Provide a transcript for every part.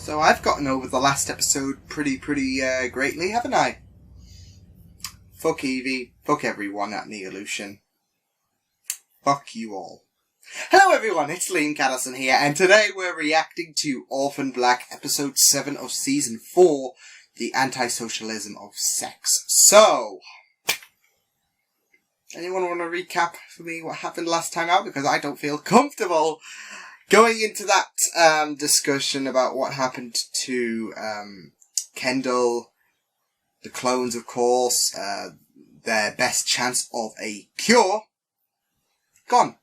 So I've gotten over the last episode pretty greatly, haven't I? Fuck Evie. Fuck everyone at Neolution. Fuck you all. Hello everyone, it's Liam Catterson here, and today we're reacting to Orphan Black, episode 7 of season 4, the Antisocialism of Sex. So, anyone want to recap for me what happened last time out? Because I don't feel comfortable going into that discussion about what happened to Kendall, the clones, of course, their best chance of a cure, gone.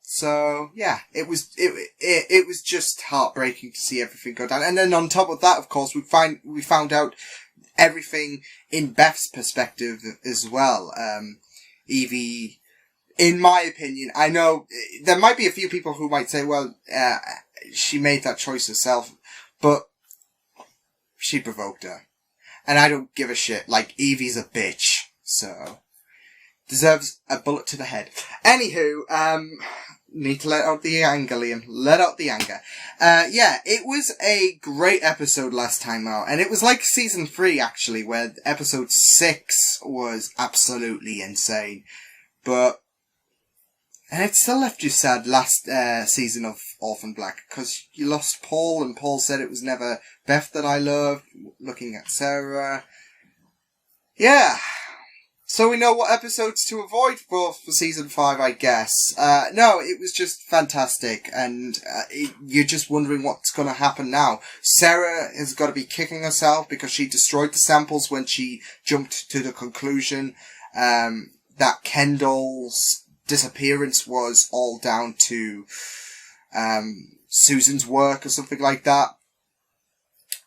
So yeah, it was just heartbreaking to see everything go down. And then on top of that, of course, we found out everything in Beth's perspective as well. Evie, in my opinion, I know there might be a few people who might say, well, she made that choice herself, but she provoked her. And I don't give a shit. Like, Evie's a bitch, so deserves a bullet to the head. Anywho, need to let out the anger, Liam. Let out the anger. Yeah, it was a great episode last time out. And it was like season 3, actually, where episode 6 was absolutely insane. And it still left you sad last season of Orphan Black, because you lost Paul, and Paul said it was never Beth that I loved, looking at Sarah. Yeah. So we know what episodes to avoid for season 5, I guess. No, it was just fantastic, and you're just wondering what's going to happen now. Sarah has got to be kicking herself because she destroyed the samples when she jumped to the conclusion that Kendall's disappearance was all down to Susan's work or something like that.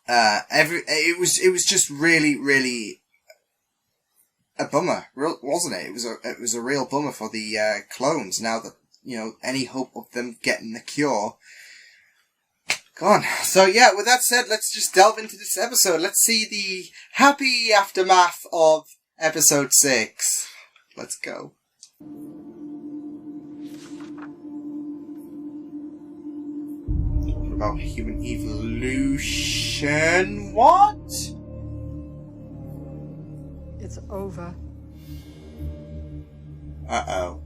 It was just really a bummer, wasn't it? It was a real bummer for the clones. Now that, you know, any hope of them getting the cure gone. So yeah, with that said, let's just delve into this episode. Let's see the happy aftermath of episode 6. Let's go. About human evolution. What? It's over. Uh-oh.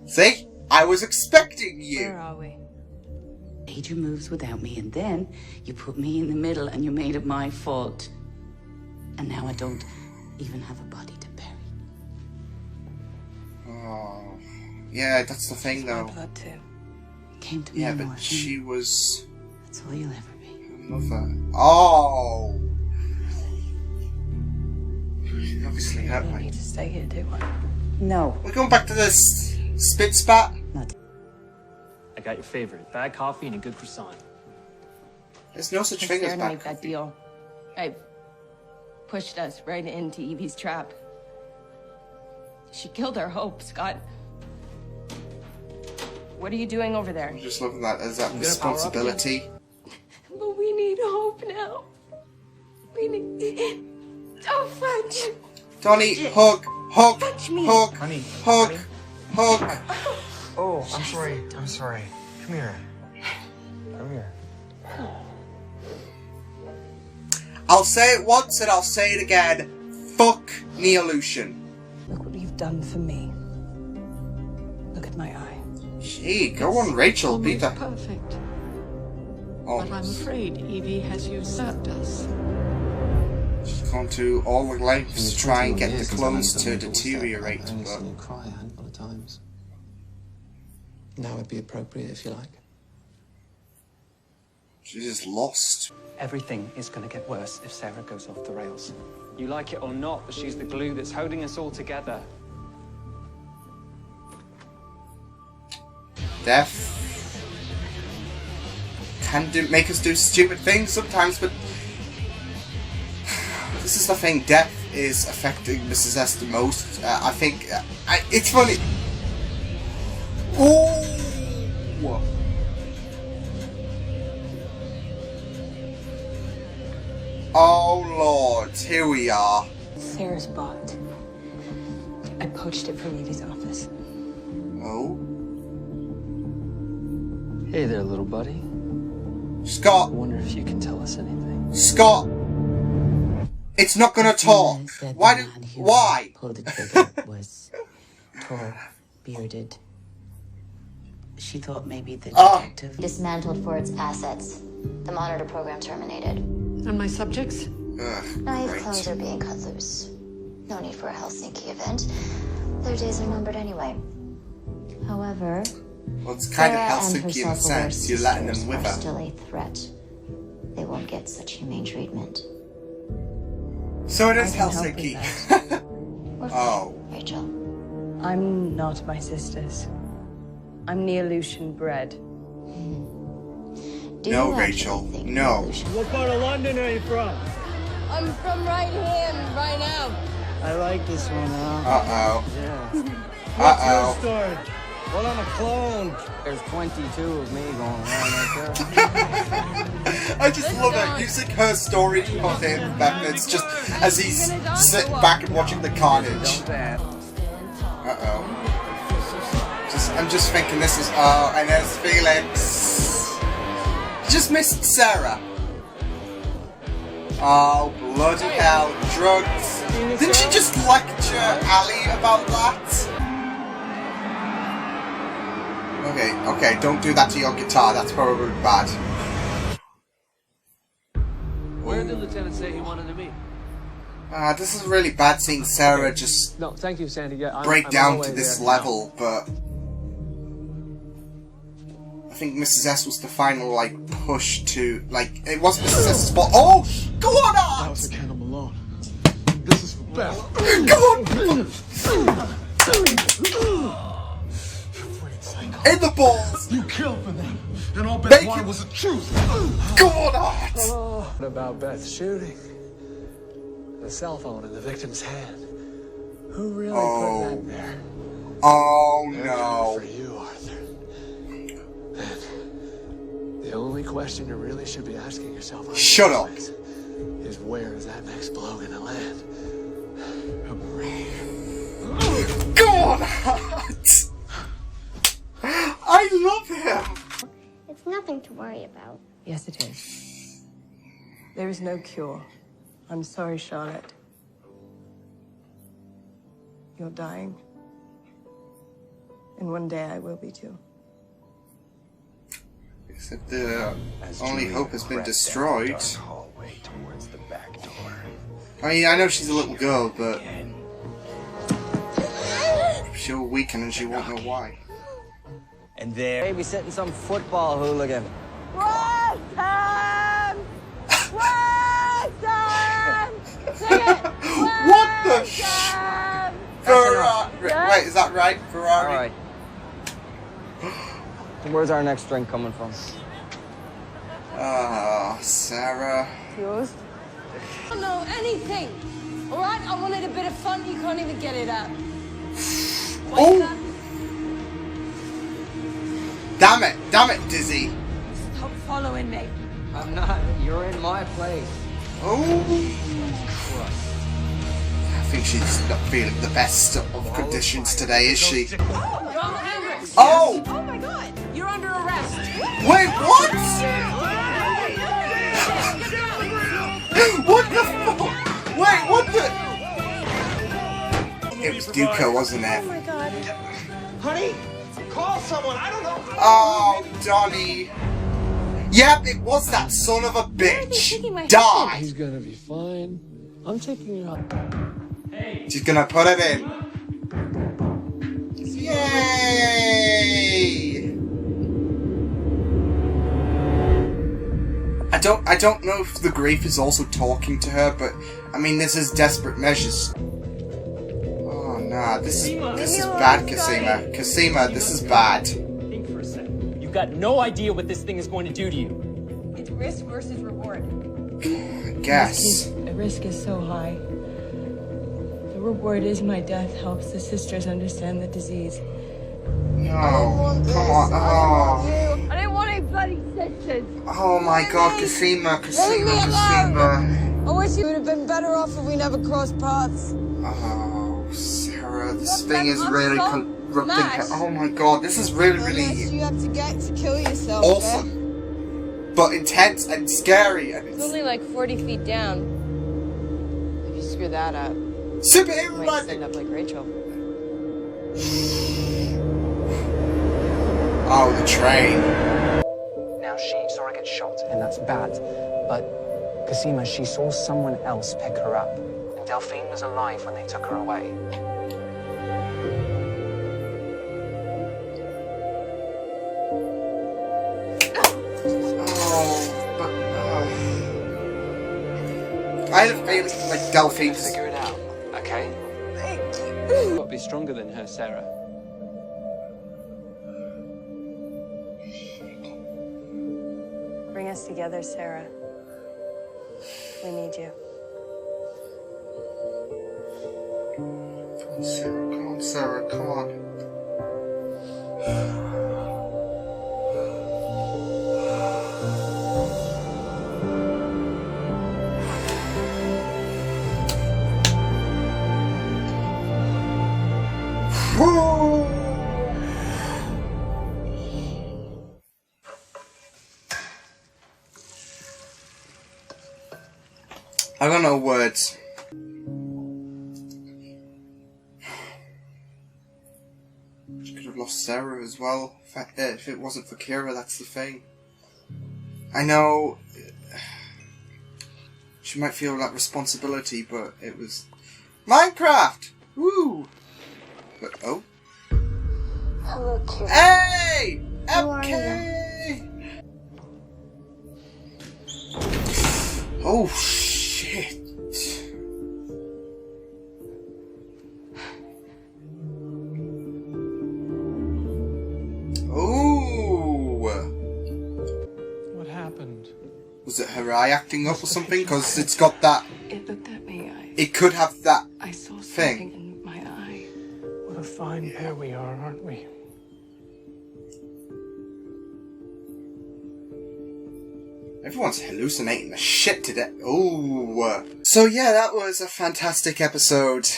See? I was expecting you. Where are we? Made your moves without me, and then you put me in the middle and you made it my fault. And now I don't even have a body to bury. Oh. Yeah, that's the thing, though. My blood too. Came to me. Yeah, but she was... That's all you'll ever be. Her mother. Oh! Obviously hurt I my... need to stay here, do I? No. We're going back to this spit spat. Not. I got your favorite. Bad coffee and a good croissant. There's no such thing as Sarah bad made that coffee. deal. I pushed us right into Evie's trap. She killed our hope, Scott. What are you doing over there? I'm just loving that as that You gonna power up responsibility. But we need hope now. We need... Don't fudge. Donnie, hug, Touch me. hug, Honey, hug, honey. hug. Oh, I'm sorry. Come here. I'll say it once and I'll say it again. Fuck Neolution. Look what you've done for me. Look at my eye. Gee, go on, Rachel. Be Almost the... perfect. Oh, But I'm afraid Evie has usurped us. she's gone to all the lengths to try and get the clones to deteriorate, I've only but... seen you cry a handful of times. Now would be appropriate if you like. she's just lost. Everything is going to get worse if Sarah goes off the rails. You like it or not, but she's the glue that's holding us all together. Death can make us do stupid things sometimes, but this is the thing. Death is affecting Mrs. S the most. I think it's funny. Ooh. Oh Lord, here we are. Sarah's bot. I poached it from Evie's office. Oh. Hey there, little buddy. Scott! I wonder if you can tell us anything. Scott! It's not gonna talk! Why? Pulled the trigger was tall, bearded. She thought maybe the detective... Dismantled for its assets. The monitor program terminated. And my subjects? Naive clones are being cut loose. No need for a Helsinki event. Their days are numbered anyway. However, well, it's kind Sarah of Helsinki in a sense. You're letting them wither. are still a threat. They won't get such humane treatment. So it is Helsinki. Oh. Rachel. I'm not my sisters. I'm Neolution bred. No, Rachel. No. What part of London are you from? I'm from right here, right now. I like this one, huh? Uh-oh. Yeah. Uh-oh. Story. Well, I'm a clone. There's 22 of me going around right there. I just love it. Using her story to put in methods just as he's sitting back and watching the carnage. Uh-oh. I'm just thinking this is... Oh, and there's Felix. Just missed Sarah. Oh, bloody hell. Drugs. Didn't she just lecture Ali about that? Okay, don't do that to your guitar. That's probably bad. Where did Lieutenant say he wanted to meet? This is really bad seeing Sarah just No, thank you, Sandy. Yeah, break I'm down on the to way this there. level, but I think Mrs. S was the final, like, push to, like, it was Mrs. S's spot. Oh! Go on, Art! That was a Candle Malone. This is for Beth. Go on! In the balls! You killed for them, and all Beth wanted was the truth. Go on, Art! What about Beth's shooting? The cell phone in the victim's hand. Who really put that there? Oh, no. For you, Arthur. And the only question you really should be asking yourself Shut up. is where is that next blow gonna land? Go on, Art! I love him! It's nothing to worry about. Yes, it is. There is no cure. I'm sorry, Charlotte. You're dying. And one day I will be too. Except the only hope has been destroyed. I mean, I know she's a little girl, but she'll weaken and she won't know why. And there, babysitting some football hooligan. What the Ferrari. Wait, is that right? Ferrari? All right. Where's our next drink coming from? Sarah. Yours? I don't know anything. All right, I wanted a bit of fun. You can't even get it up. Oh! Damn it, Dizzy. Stop following me. I'm not. You're in my place. Oh. I think she's not feeling the best of conditions today, is she? Oh! Oh my God! You're under arrest. Wait, what? What the fuck? Wait, what the? It was Duco, wasn't it? Oh my God. Honey, call someone. I don't know. Oh, Donnie. Yep, it was that son of a bitch. Die. He's gonna be fine. I'm taking you out. She's gonna put it in. Yay! I don't know if the grief is also talking to her, but I mean, this is desperate measures. Oh nah, this is bad, Cosima. Cosima, this is bad. Think for a second. You've got no idea what this thing is going to do to you. It's risk versus reward. I guess. The risk is so high. The reward is my death helps the sisters understand the disease. No, come on. Oh. I didn't want any bloody sisters. Oh my God, Cosima. I wish you would have been better off if we never crossed paths. Oh, Sarah, this thing is really erupting. Oh my god, this is really, really you have to get to kill yourself. awesome. But intense and scary. And It's only like 40 feet down. If you screw that up, superhero you might end up like Rachel. Oh, the train. Now she saw her get shot, and that's bad. But Cosima, she saw someone else pick her up. And Delphine was alive when they took her away. I had a feeling like Delphine. Figure it out, okay? Thank you. You've got to be stronger than her, Sarah. Bring us together, Sarah. We need you. Come on, Sarah. Come on, Sarah. Come on. I got no words. She could have lost Sarah as well. If it wasn't for Kira, that's the thing. I know she might feel that responsibility, but it was Minecraft. Woo! But oh. Hello, Kira. Hey! How are MK! Oh shit. Oh. What happened? Was it her eye acting up or something? Because it's got that. It looked at me. It could have that I saw thing. something in my eye. What a fine pair we are, aren't we? Everyone's hallucinating the shit to death. Ooh. So yeah, that was a fantastic episode.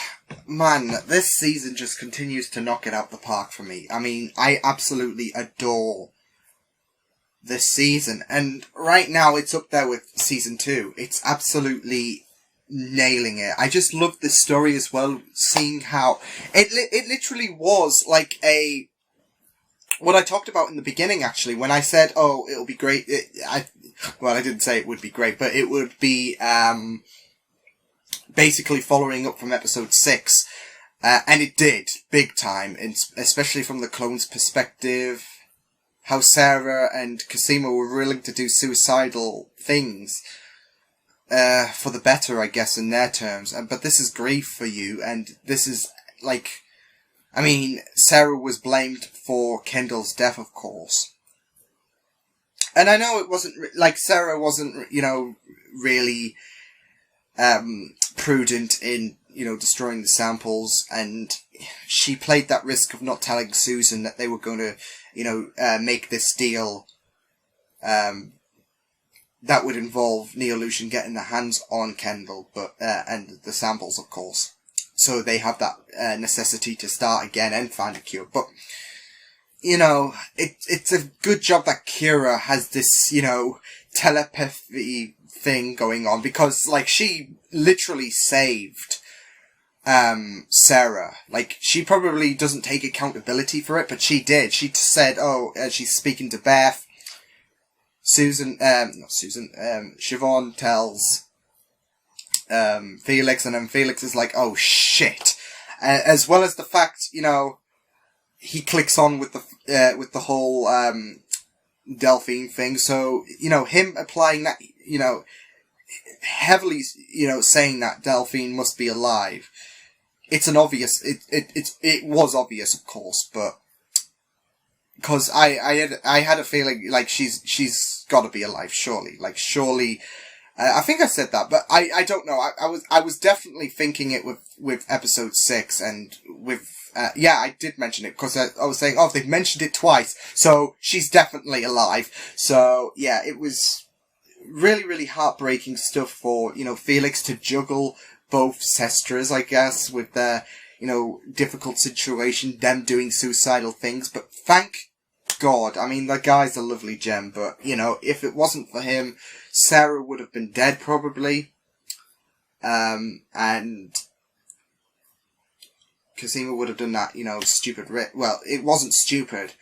Man, this season just continues to knock it out the park for me. I mean, I absolutely adore this season. And right now it's up there with season 2. It's absolutely nailing it. I just love this story as well, seeing how it literally was like what I talked about in the beginning, actually, when I said, oh, it'll be great. Well, I didn't say it would be great, but it would be basically following up from episode 6. And it did, big time, especially from the clone's perspective. How Sarah and Cosima were willing to do suicidal things for the better, I guess, in their terms. But this is grief for you, and this is, like... I mean, Sarah was blamed for Kendall's death, of course. And I know it wasn't, Sarah wasn't, really prudent in, destroying the samples, and she played that risk of not telling Susan that they were going to, make this deal, that would involve Neolution getting their hands on Kendall, and the samples, of course. So they have that necessity to start again and find a cure. But, it's a good job that Kira has this, telepathy thing going on, because, she literally saved Sarah. She probably doesn't take accountability for it, but she did. She said, she's speaking to Beth. Siobhan tells Felix, and then Felix is like, oh shit. As well as the fact, he clicks on with the whole Delphine thing. So, him applying that, heavily, saying that Delphine must be alive. It's an obvious, it was obvious, of course, but because I had a feeling she's got to be alive, surely. Surely. I think I said that, but I don't know. I was definitely thinking it with episode 6, and with I did mention it because I was saying, they've mentioned it twice, so she's definitely alive. So yeah, it was really, really heartbreaking stuff for Felix to juggle both Sestras, I guess, with difficult situation, them doing suicidal things, but thank God. I mean, the guy's a lovely gem, but, if it wasn't for him, Sarah would have been dead probably. And Cosima would have done that, stupid well, it wasn't stupid.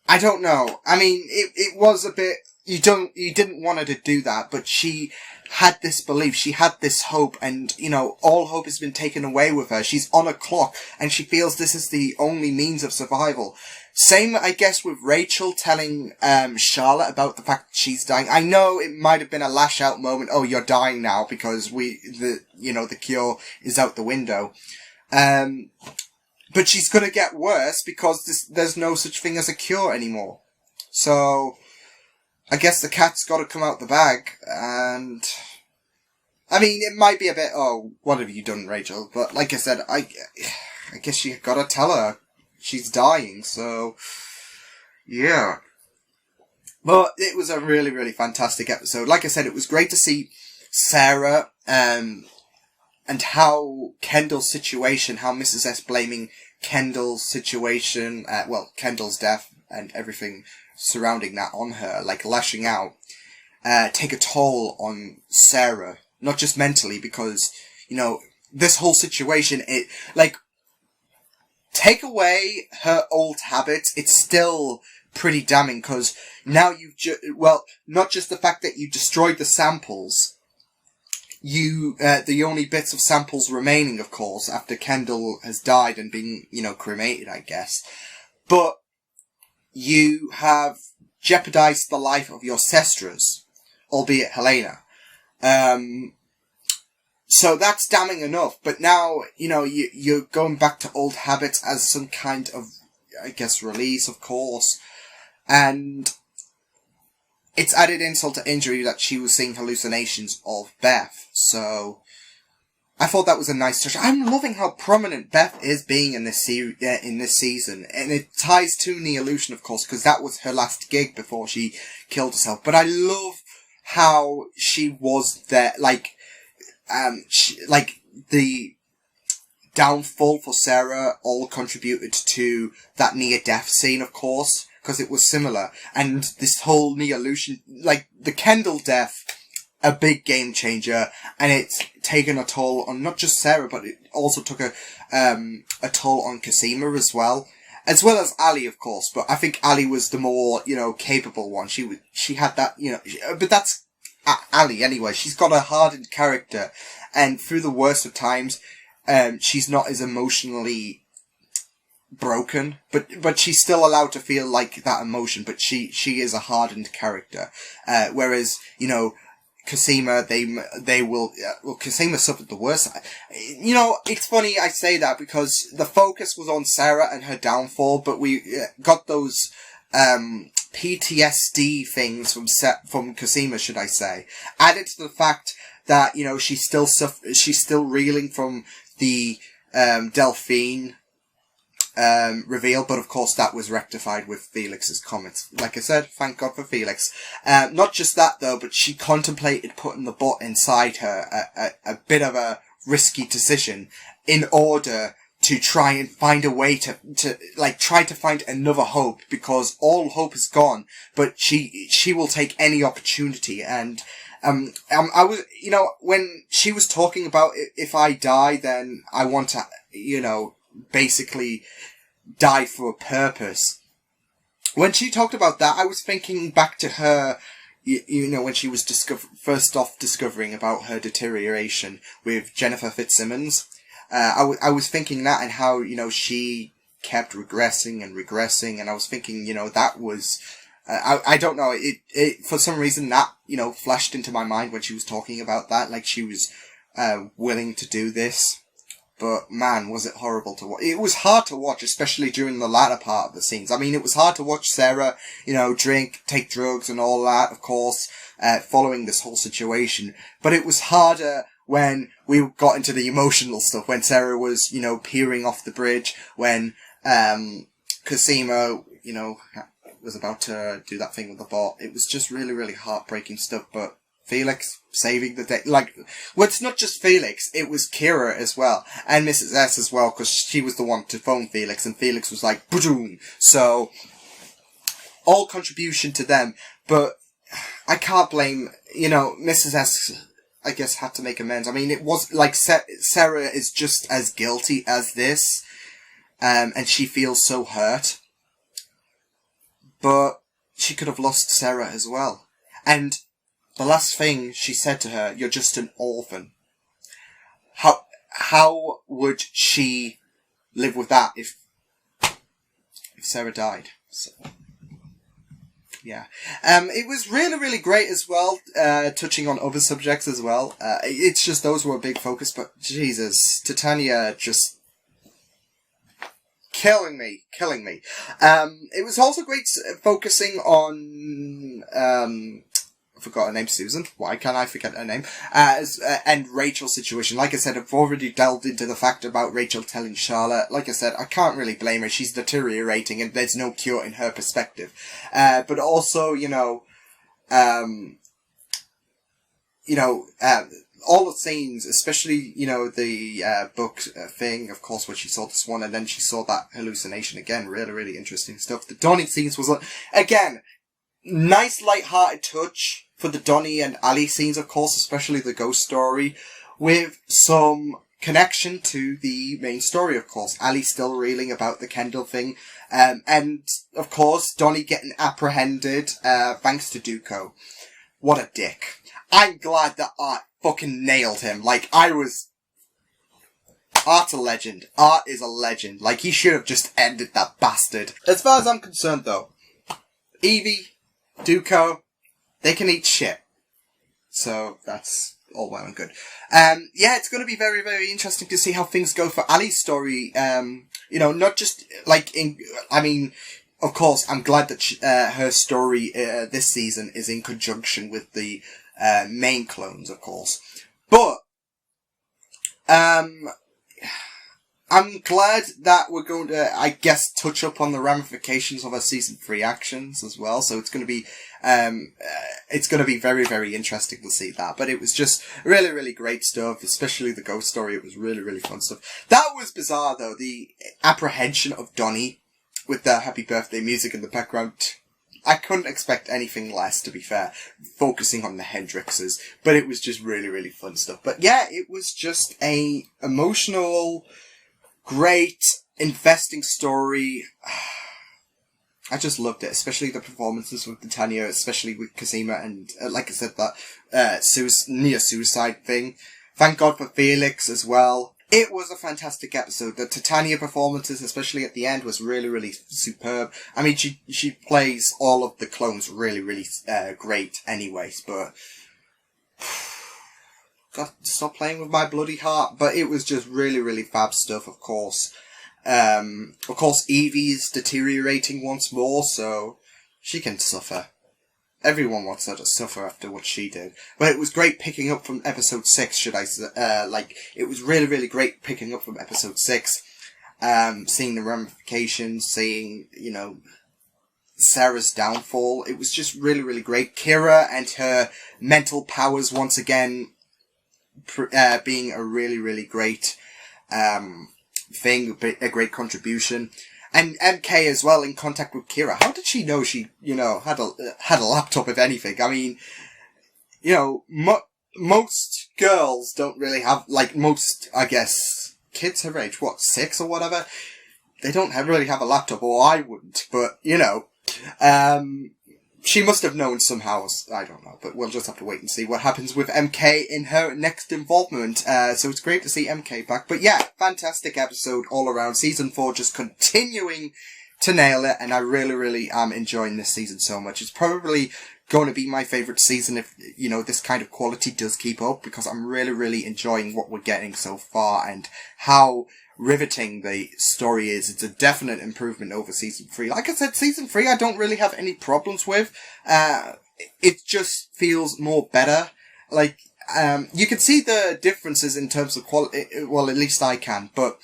I don't know. I mean, it was a bit, you didn't want her to do that, but she had this belief, she had this hope, and, all hope has been taken away with her. She's on a clock, and she feels this is the only means of survival. Same, I guess, with Rachel telling, Charlotte about the fact that she's dying. I know it might have been a lash out moment, oh, you're dying now, because the cure is out the window. But she's gonna get worse because there's no such thing as a cure anymore. So, I guess the cat's gotta come out the bag, and I mean, it might be a bit, oh, what have you done, Rachel? But like I said, I guess you gotta tell her she's dying, so, yeah. But it was a really, really fantastic episode. Like I said, it was great to see Sarah, and how Kendall's situation, how Mrs. S blaming Kendall's situation, Kendall's death and everything surrounding that on her, like lashing out, take a toll on Sarah. Not just mentally, because, this whole situation, take away her old habits, it's still pretty damning, because now you've not just the fact that you destroyed the samples, the only bits of samples remaining, of course, after Kendall has died and been, cremated, I guess. But you have jeopardized the life of your sestras, albeit Helena. So that's damning enough. But now, you're going back to old habits as some kind of, I guess, release, of course. And it's added insult to injury that she was seeing hallucinations of Beth. So, I thought that was a nice touch. I'm loving how prominent Beth is being in this season. And it ties to Neolution, of course, because that was her last gig before she killed herself. But I love how she was there, the downfall for Sarah all contributed to that near-death scene, of course, because it was similar. And this whole Neolution, the Kendall death, a big game changer, and it's taken a toll on not just Sarah, but it also took a toll on Cosima as well as Ali, of course. But I think Ali was the more, capable one. She had that, but that's Ali anyway. She's got a hardened character, and through the worst of times, she's not as emotionally broken, but she's still allowed to feel like that emotion, but she is a hardened character. Whereas, Cosima, they will, Cosima suffered the worst. It's funny I say that because the focus was on Sarah and her downfall, but we got those, PTSD things from Cosima, should I say, added to the fact that, she's still reeling from the, Delphine, reveal, but of course that was rectified with Felix's comments. Like I said, thank God for Felix. Not just that though, but she contemplated putting the bot inside her, a bit of a risky decision, in order to try and find a way to try to find another hope, because all hope is gone, but she will take any opportunity. And, I was, when she was talking about if I die, then I want to, basically die for a purpose. When she talked about that, I was thinking back to her, when she was first off discovering about her deterioration with Jennifer Fitzsimmons. I was thinking that, and how, she kept regressing, and I was thinking, that was, I don't know, it, for some reason that, flashed into my mind when she was talking about that, like she was, willing to do this. But man, was it horrible to watch. It was hard to watch, especially during the latter part of the scenes. I mean, it was hard to watch Sarah, drink, take drugs and all that, of course, following this whole situation. But it was harder when we got into the emotional stuff, when Sarah was, peering off the bridge, when, Cosima, was about to do that thing with the bot. It was just really, really heartbreaking stuff, but Felix saving the day. Like, well, it's not just Felix, it was Kira as well. And Mrs. S as well, because she was the one to phone Felix, and Felix was like, boom. So, all contribution to them. But I can't blame, Mrs. S, I guess, had to make amends. I mean, it was like Sarah is just as guilty as this, and she feels so hurt. But she could have lost Sarah as well. And the last thing she said to her, "You're just an orphan." How would she live with that if Sarah died? So, yeah. It was really, really great as well, touching on other subjects as well. It's just those were a big focus, but Jesus, Titania just killing me. It was also great focusing on, I forgot her name, Susan. Why can't I forget her name? And Rachel's situation. Like I said, I've already delved into the fact about Rachel telling Charlotte. Like I said, I can't really blame her. She's deteriorating and there's no cure in her perspective. But also, all the scenes, especially, the book thing, of course, when she saw this one, and then she saw that hallucination again. Really, really interesting stuff. The Donnie scenes was, again, nice light-hearted touch for the Donnie and Ali scenes, of course, especially the ghost story, with some connection to the main story, of course. Ali still reeling about the Kendall thing, and, of course, Donnie getting apprehended, thanks to Duco. What a dick. I'm glad that Art fucking nailed him. Art's a legend. Art is a legend. He should have just ended that bastard. As far as I'm concerned, though, Evie, Duco, they can eat shit. So, that's all well and good. It's going to be very, very interesting to see how things go for Ali's story. Not just, of course, I'm glad that her story this season is in conjunction with the main clones, of course. But, I'm glad that we're going to, I guess, touch up on the ramifications of our season 3 actions as well. So it's going to be, very, very interesting to see that. But it was just really, really great stuff, especially the ghost story. It was really, really fun stuff. That was bizarre though, the apprehension of Donnie with the happy birthday music in the background. I couldn't expect anything less, to be fair, focusing on the Hendrixes. But it was just really, really fun stuff. But yeah, it was just a emotional, great, investing story. I just loved it, especially the performances with Titania, especially with Cosima, and like I said, that near suicide thing. Thank God for Felix as well. It was a fantastic episode. The Titania performances, especially at the end, was really, really superb. I mean, she plays all of the clones really, really great anyways, but God, stop playing with my bloody heart. But it was just really, really fab stuff, of course. Of course, Evie's deteriorating once more, so she can suffer. Everyone wants her to suffer after what she did. But it was great picking up from episode 6, should I say. It was really, really great picking up from episode 6. Seeing the ramifications, seeing, Sarah's downfall. It was just really, really great. Kira and her mental powers once again being a really, really great thing, a great contribution. And MK as well, in contact with Kira. How did she know she, had a laptop, if anything? I mean, most girls don't really have, most, I guess, kids her age, 6 or whatever? They don't really have a laptop, or I wouldn't, but, she must have known somehow, I don't know, but we'll just have to wait and see what happens with MK in her next involvement. So it's great to see MK back. But yeah, fantastic episode all around. Season 4 just continuing to nail it, and I really, really am enjoying this season so much. It's probably going to be my favourite season if, this kind of quality does keep up, because I'm really, really enjoying what we're getting so far and how riveting the story is. It's a definite improvement over season 3. Like I said, season 3 I don't really have any problems with. It just feels more better. You can see the differences in terms of quality. Well, at least I can, but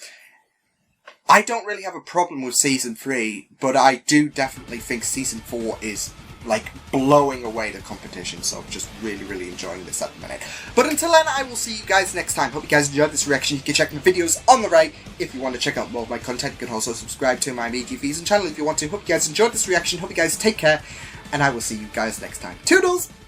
I don't really have a problem with season 3, but I do definitely think season 4 is like blowing away the competition. So just really, really enjoying this at the minute. But until then, I will see you guys next time. Hope you guys enjoyed this reaction. You can check my videos on the right if you want to check out more of my content. You can also subscribe to my Media Fees and channel if you want to. Hope you guys enjoyed this reaction. Hope you guys take care, and I will see you guys next time. Toodles!